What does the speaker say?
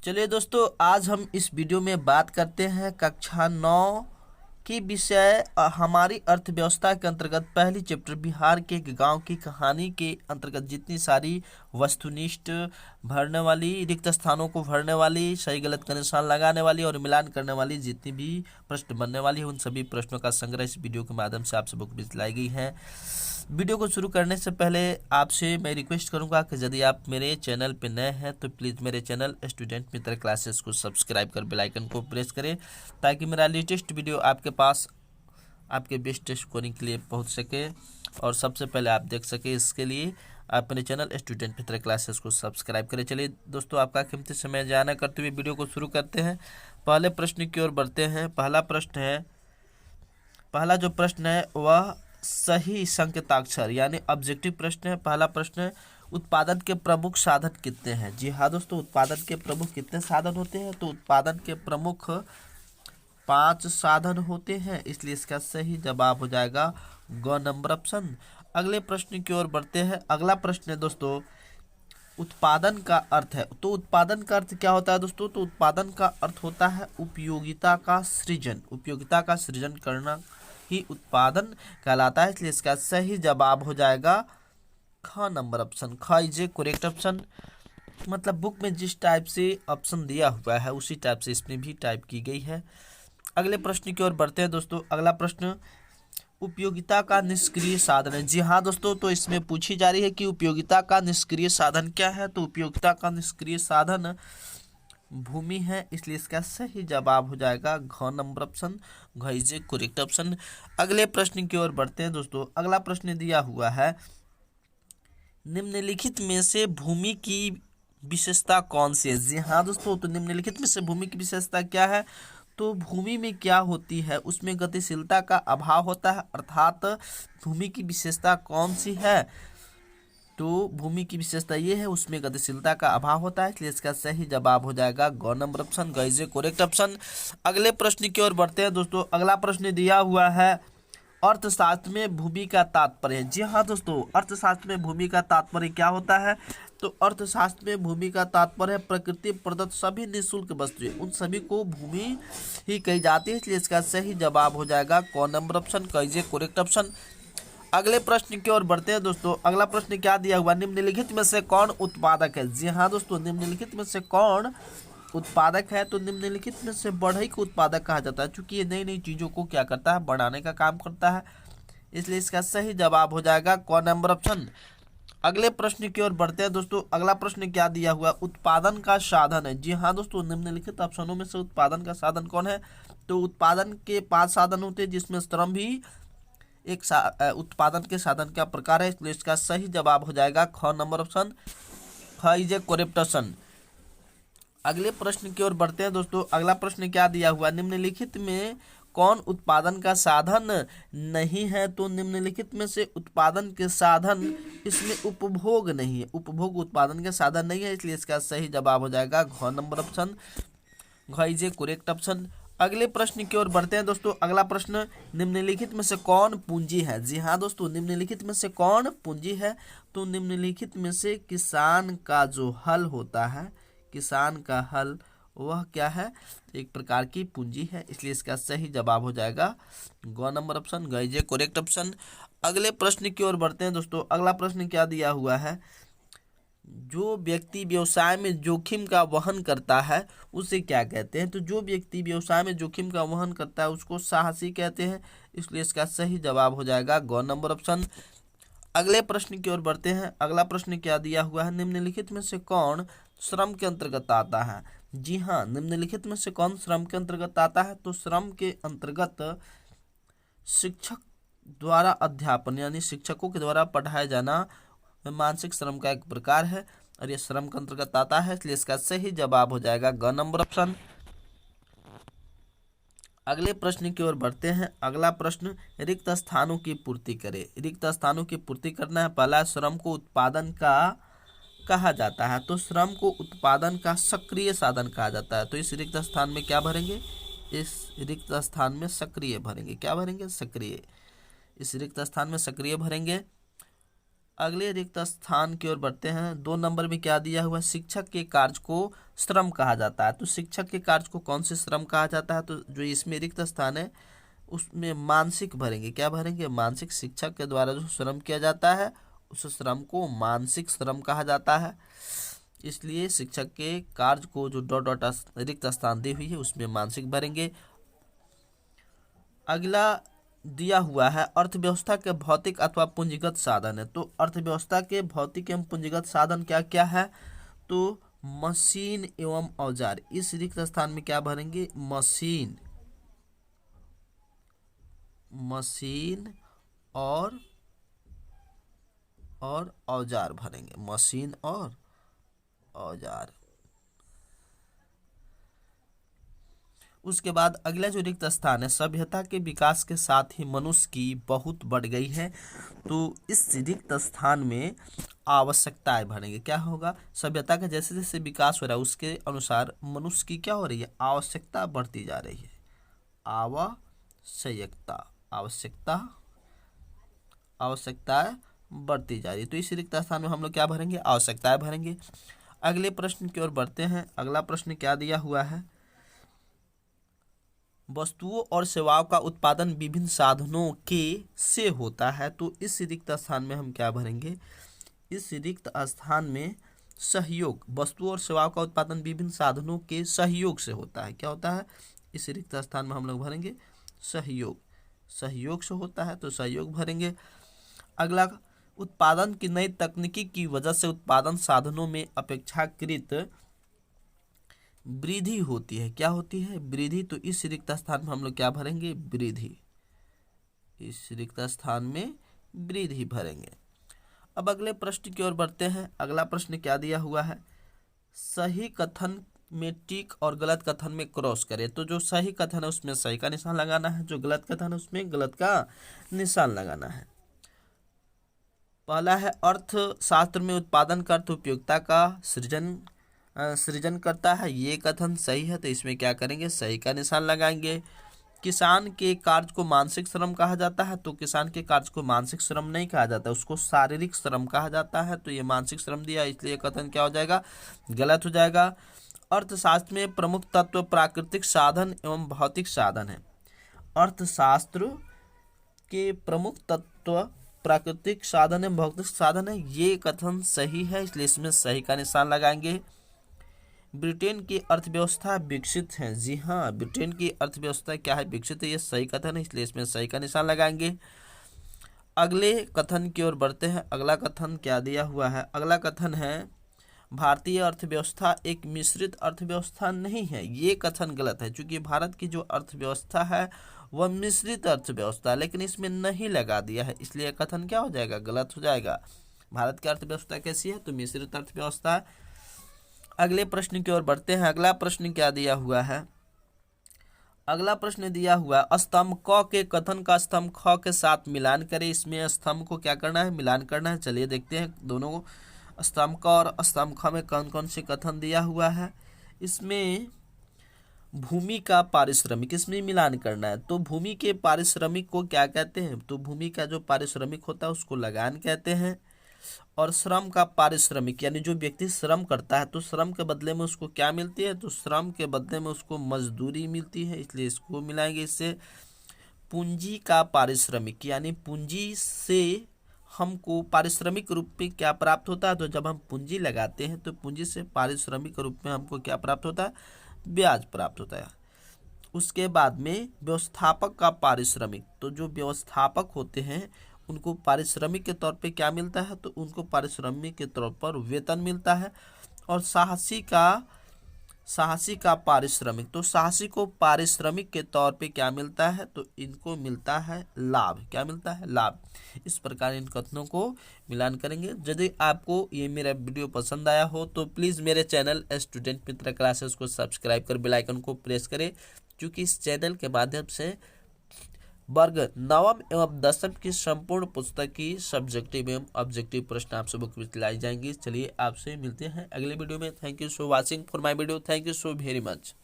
चलिए दोस्तों, आज हम इस वीडियो में बात करते हैं कक्षा 9 की विषय हमारी अर्थव्यवस्था के अंतर्गत पहली चैप्टर बिहार के एक गांव की कहानी के अंतर्गत जितनी सारी वस्तुनिष्ठ भरने वाली, रिक्त स्थानों को भरने वाली, सही गलत का निशान लगाने वाली और मिलान करने वाली जितनी भी प्रश्न बनने वाली है, उन सभी प्रश्नों का संग्रह इस वीडियो के माध्यम से आप सबको बीच लाई गई है। वीडियो को शुरू करने से पहले आपसे मैं रिक्वेस्ट करूंगा कि यदि आप मेरे चैनल पर नए हैं तो प्लीज़ मेरे चैनल स्टूडेंट मित्र क्लासेस को सब्सक्राइब कर बेल आइकन को प्रेस करें ताकि मेरा लेटेस्ट वीडियो आपके पास आपके बेस्ट स्कोरिंग के लिए पहुंच सके और सबसे पहले आप देख सके। इसके लिए आप मेरे चैनल स्टूडेंट मित्र क्लासेस को सब्सक्राइब करें। चलिए दोस्तों, आपका कीमती समय जाया करते हुए वीडियो को शुरू करते हैं। पहले प्रश्न की ओर बढ़ते हैं। पहला जो प्रश्न है वह सही संकेताक्षर यानी ऑब्जेक्टिव प्रश्न है। पहला प्रश्न है, उत्पादन के प्रमुख साधन कितने हैं? जी हाँ दोस्तों, उत्पादन के प्रमुख कितने साधन होते हैं? तो उत्पादन के प्रमुख 5 साधन होते हैं, इसलिए इसका सही जवाब हो जाएगा ग नंबर ऑप्शन। अगले प्रश्न की ओर बढ़ते हैं। अगला प्रश्न है दोस्तों, उत्पादन का अर्थ है। तो उत्पादन का अर्थ क्या होता है दोस्तों? तो उत्पादन का अर्थ होता है उपयोगिता का सृजन। उपयोगिता का सृजन करना ही उत्पादन कहलाता है, इसलिए इसका सही जवाब हो जाएगा ख नंबर ऑप्शन। ख इज ए करेक्ट ऑप्शन। मतलब बुक में जिस टाइप से ऑप्शन दिया हुआ है उसी टाइप से इसमें भी टाइप की गई है। अगले प्रश्न की ओर बढ़ते हैं दोस्तों। अगला प्रश्न, उपयोगिता का निष्क्रिय साधन है। जी हाँ दोस्तों, तो इसमें पूछी जा रही है कि उपयोगिता का निष्क्रिय साधन क्या है? तो उपयोगिता का निष्क्रिय साधन भूमि है, इसलिए इसका सही जवाब हो जाएगा घ नंबर ऑप्शन। घ इज ए करेक्ट ऑप्शन। अगले प्रश्न की ओर बढ़ते हैं दोस्तों। अगला प्रश्न दिया हुआ है, निम्नलिखित में से भूमि की विशेषता कौन सी है? जी हाँ दोस्तों, तो निम्नलिखित में से भूमि की विशेषता क्या है? तो भूमि में क्या होती है? उसमें गतिशीलता का अभाव होता है, अर्थात भूमि की विशेषता कौन सी है? तो भूमि की विशेषता ये है, उसमें गतिशीलता का अभाव होता है, इसलिए इसका सही जवाब हो जाएगा ग नंबर ऑप्शन। ग इज ए करेक्ट ऑप्शन। अगले प्रश्न की ओर बढ़ते हैं दोस्तों। अगला प्रश्न दिया हुआ है, अर्थशास्त्र में भूमि का तात्पर्य है। जी हाँ दोस्तों, अर्थशास्त्र में भूमि का तात्पर्य क्या होता है? तो अर्थशास्त्र में भूमि का तात्पर्य है प्रकृति प्रदत्त सभी निःशुल्क वस्तुएं, उन सभी को भूमि ही कही जाती है, इसलिए इसका सही जवाब हो जाएगा क नंबर ऑप्शन। क इज ए करेक्ट ऑप्शन। अगले प्रश्न की ओर बढ़ते हैं दोस्तों। अगला प्रश्न क्या दिया हुआ, निम्नलिखित में से कौन उत्पादक है? जी हाँ दोस्तों, निम्नलिखित में से कौन उत्पादक है? तो निम्नलिखित में से बढ़ई को उत्पादक कहा जाता है, क्योंकि ये नई नई चीजों को क्या करता है, बढ़ाने का काम करता है, इसलिए इसका सही जवाब हो जाएगा क नंबर ऑप्शन। अगले प्रश्न की ओर बढ़ते हैं दोस्तों। अगला प्रश्न क्या दिया हुआ, उत्पादन का साधन है। जी हाँ दोस्तों, निम्नलिखित ऑप्शनों में से उत्पादन का साधन कौन है? तो उत्पादन के 5 साधन होते हैं, जिसमें श्रम भी एक उत्पादन के साधन का प्रकार है, इसलिए इसका सही जवाब हो जाएगा ख नंबर ऑप्शन। ख इज ए करेक्ट ऑप्शन। अगले प्रश्न की ओर बढ़ते हैं दोस्तों। अगला प्रश्न क्या दिया हुआ, निम्नलिखित में कौन उत्पादन का साधन नहीं है? तो निम्नलिखित में से उत्पादन के साधन, इसमें उपभोग नहीं है, उपभोग उत्पादन के साधन नहीं है, इसलिए इसका सही जवाब हो जाएगा घ नंबर ऑप्शन। घ इज ए करेक्ट ऑप्शन। अगले प्रश्न की ओर बढ़ते हैं दोस्तों। अगला प्रश्न, निम्नलिखित में से कौन पूंजी है? जी हाँ दोस्तों, निम्नलिखित में से कौन पूंजी है? तो निम्नलिखित में से किसान का जो हल होता है, किसान का हल, वह क्या है, एक प्रकार की पूंजी है, इसलिए इसका सही जवाब हो जाएगा ग नंबर ऑप्शन। ग इज ए करेक्ट ऑप्शन। अगले प्रश्न की ओर बढ़ते हैं दोस्तों। अगला प्रश्न क्या दिया हुआ है, जो व्यक्ति व्यवसाय में जोखिम का वहन करता है उसे क्या कहते हैं? तो जो व्यक्ति व्यवसाय में जोखिम का वहन करता है उसको साहसी कहते हैं, इसलिए इसका सही जवाब हो जाएगा ग नंबर ऑप्शन। अगले प्रश्न की ओर बढ़ते हैं। अगला प्रश्न क्या दिया हुआ है, निम्नलिखित में से कौन श्रम के अंतर्गत आता है? जी हाँ, निम्नलिखित में से कौन श्रम के अंतर्गत आता है? तो श्रम के अंतर्गत शिक्षक द्वारा अध्यापन यानी शिक्षकों के द्वारा पढ़ाया जाना मानसिक श्रम का एक प्रकार है और ये श्रम के अंतर्गत आता है, इसलिए इसका सही जवाब हो जाएगा ग नंबर ऑप्शन। अगले प्रश्न की ओर बढ़ते हैं। अगला प्रश्न, रिक्त स्थानों की पूर्ति करें। रिक्त स्थानों की पूर्ति करना है। पहला, श्रम को उत्पादन का कहा जाता है, तो श्रम को उत्पादन का सक्रिय साधन कहा जाता है, तो इस रिक्त स्थान में क्या भरेंगे? इस रिक्त स्थान में सक्रिय भरेंगे। क्या भरेंगे? सक्रिय। इस रिक्त स्थान में सक्रिय भरेंगे। अगले रिक्त स्थान की ओर बढ़ते हैं। 2 नंबर में क्या दिया हुआ, शिक्षक के कार्य को श्रम कहा जाता है। तो शिक्षक के कार्य को कौन से श्रम कहा जाता है? तो जो इसमें रिक्त स्थान है उसमें मानसिक भरेंगे। क्या भरेंगे? मानसिक। शिक्षक के द्वारा जो श्रम किया जाता है उस श्रम को मानसिक श्रम कहा जाता है। इसलिए शिक्षक के कार्य को जो डॉट डॉट रिक्त स्थान दी हुई है उसमें मानसिक भरेंगे। अगला दिया हुआ है अर्थव्यवस्था के भौतिक अथवा पूंजीगत साधन है। तो अर्थव्यवस्था के भौतिक एवं पूंजीगत साधन क्या क्या है? तो मशीन एवं औजार। इस रिक्त स्थान में क्या भरेंगे? मशीन और औजार भरेंगे। मशीन और औजार। उसके बाद अगला जो रिक्त स्थान है सभ्यता के विकास के साथ ही मनुष्य की बहुत बढ़ गई है। तो इस रिक्त स्थान में आवश्यकताएं भरेंगे। क्या होगा? सभ्यता का जैसे जैसे विकास हो रहा है उसके अनुसार मनुष्य की क्या हो रही है? आवश्यकता बढ़ती जा रही है। आवश्यकताएं बढ़ती जा रही है। तो इस रिक्त स्थान में हम लोग क्या भरेंगे? आवश्यकताएं भरेंगे। अगले प्रश्न की ओर बढ़ते हैं। अगला प्रश्न क्या दिया हुआ है? वस्तुओं और सेवाओं का उत्पादन विभिन्न साधनों के से होता है। तो इस रिक्त स्थान में हम क्या भरेंगे? इस रिक्त स्थान में सहयोग। वस्तुओं और सेवाओं का उत्पादन विभिन्न साधनों के सहयोग से होता है। क्या होता है? इस रिक्त स्थान में हम लोग भरेंगे सहयोग। सहयोग से होता है तो सहयोग भरेंगे। अगला, उत्पादन की नई तकनीकी की वजह से उत्पादन साधनों में अपेक्षाकृत वृद्धि होती है। क्या होती है? वृद्धि। तो इस रिक्त स्थान में हम लोग क्या भरेंगे? वृद्धि। इस रिक्त स्थान में वृद्धि भरेंगे। अब अगले प्रश्न की ओर बढ़ते हैं। अगला प्रश्न क्या दिया हुआ है? सही कथन में टिक और गलत कथन में क्रॉस करें। तो जो सही कथन है उसमें सही का निशान लगाना है, जो गलत कथन है उसमें गलत का निशान लगाना है। पहला है अर्थशास्त्र में उत्पादन का अर्थ उपयोगिता का सृजन करता है। ये कथन सही है तो इसमें क्या करेंगे? सही का निशान लगाएंगे। किसान के कार्य को मानसिक श्रम कहा जाता है। तो किसान के कार्य को मानसिक श्रम नहीं कहा जाता, उसको शारीरिक श्रम कहा जाता है। तो ये मानसिक श्रम दिया इसलिए कथन क्या हो जाएगा? गलत हो जाएगा। अर्थशास्त्र में प्रमुख तत्व प्राकृतिक साधन एवं भौतिक साधन है। अर्थशास्त्र के प्रमुख तत्व प्राकृतिक साधन एवं भौतिक साधन है। ये कथन सही है इसलिए इसमें सही का निशान लगाएंगे। ब्रिटेन की अर्थव्यवस्था विकसित है। जी हाँ, ब्रिटेन की अर्थव्यवस्था क्या है? विकसित है। ये सही कथन है इसलिए इसमें सही का निशान लगाएंगे। अगले कथन की ओर बढ़ते हैं। अगला कथन क्या दिया हुआ है? अगला कथन है भारतीय अर्थव्यवस्था एक मिश्रित अर्थव्यवस्था नहीं है। ये कथन गलत है क्योंकि भारत की जो अर्थव्यवस्था है वह मिश्रित अर्थव्यवस्था है, लेकिन इसमें नहीं लगा दिया है इसलिए कथन क्या हो जाएगा? गलत हो जाएगा। भारत की अर्थव्यवस्था कैसी है? तो मिश्रित अर्थव्यवस्था है। अगले प्रश्न की ओर बढ़ते हैं। अगला प्रश्न क्या दिया हुआ है? अगला प्रश्न दिया हुआ स्तंभ क के कथन का स्तंभ ख के साथ मिलान करें। इसमें स्तंभ को क्या करना है? मिलान करना है। चलिए देखते हैं दोनों स्तंभ क और स्तंभ ख में कौन कौन से कथन दिया हुआ है। इसमें भूमि का पारिश्रमिक, इसमें मिलान करना है। तो भूमि के पारिश्रमिक को क्या कहते हैं? तो भूमि का जो पारिश्रमिक होता है उसको लगान कहते हैं। और श्रम का पारिश्रमिक यानी जो व्यक्ति श्रम करता है तो श्रम के बदले में उसको क्या मिलती है? तो श्रम के बदले में उसको मजदूरी मिलती है इसलिए इसको मिलाएंगे इससे। पूंजी का पारिश्रमिक यानी पूंजी से हमको पारिश्रमिक रूप में क्या प्राप्त होता है? तो जब हम पूंजी लगाते हैं तो पूंजी से पारिश्रमिक रूप में हमको क्या प्राप्त होता है? ब्याज प्राप्त होता है। उसके बाद में व्यवस्थापक का पारिश्रमिक। तो जो व्यवस्थापक होते हैं उनको पारिश्रमिक के तौर पे क्या मिलता है? तो उनको पारिश्रमिक के तौर पर वेतन मिलता है। और साहसी का पारिश्रमिक। तो साहसी को पारिश्रमिक के तौर पे क्या मिलता है? तो इनको मिलता है लाभ। क्या मिलता है? लाभ। इस प्रकार इन कथनों को मिलान करेंगे। यदि आपको ये मेरा वीडियो पसंद आया हो तो प्लीज़ मेरे चैनल स्टूडेंट मित्र क्लासेस को सब्सक्राइब कर बेल आइकन को प्रेस करें, क्योंकि इस चैनल के माध्यम से वर्ग 9वीं एवं 10वीं की संपूर्ण पुस्तक की सब्जेक्टिव एवं ऑब्जेक्टिव प्रश्न आप सबको लाई जाएंगी। चलिए आपसे मिलते हैं अगले वीडियो में। Thank you so watching for my video. Thank you so very much.